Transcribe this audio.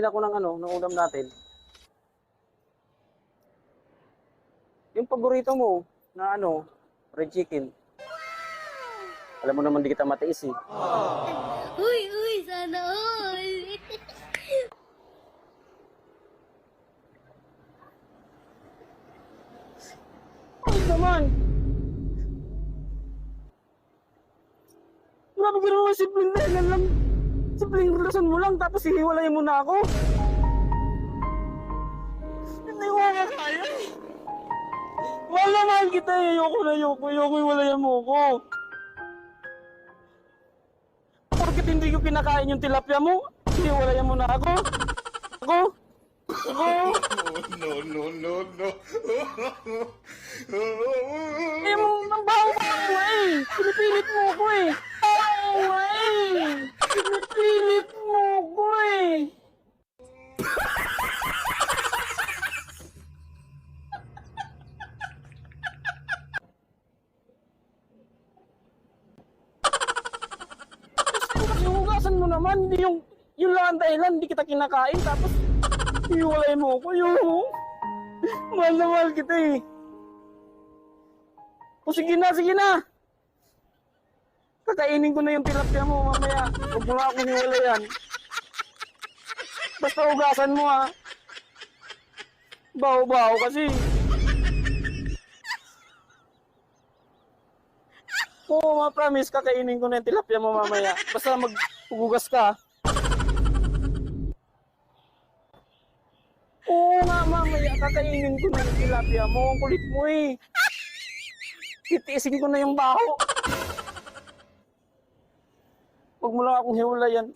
din ako ng ng ulam natin. Yung paborito mo na fried chicken. Alam mo naman di kita matiis eh. Uy, uy, sana all. Ay naman! Grabe ka naman, simpleng dahilan lang. Simpleng relasyon mo lang, tapos hihiwalay mo na ako. Hindi ko kaya. Mahal na mahal kita eh. Ayoko hiwalayan mo ako. Porket hindi ko kinakain yung tilapia mo, hiwalayan mo na ako. Ako? Eh, ang baho ko ako eh. Pinipilit mo ako eh. Oo nga eh. Pinipilit mo ako eh. Yung hugasan mo naman, hindi yung lang ang dahilan, hindi kita kinakain, tapos hiwalay mo ako, mahal na mahal kita eh. O sige na. Kakainin ko na yung tilapia mo mamaya. Huwag mo na akong hiwalayan. Basta hugasan mo ha. Baho-baho kasi. Oo, ma-promise, kakainin ko na yung tilapia mo mamaya. Basta maghugas ka. Oo nga, mamaya, kakainin ko na yung tilapia mo. Ang kulit mo eh. Titiisin ko na yung baho. Huwag mo lang akong hiwalayan.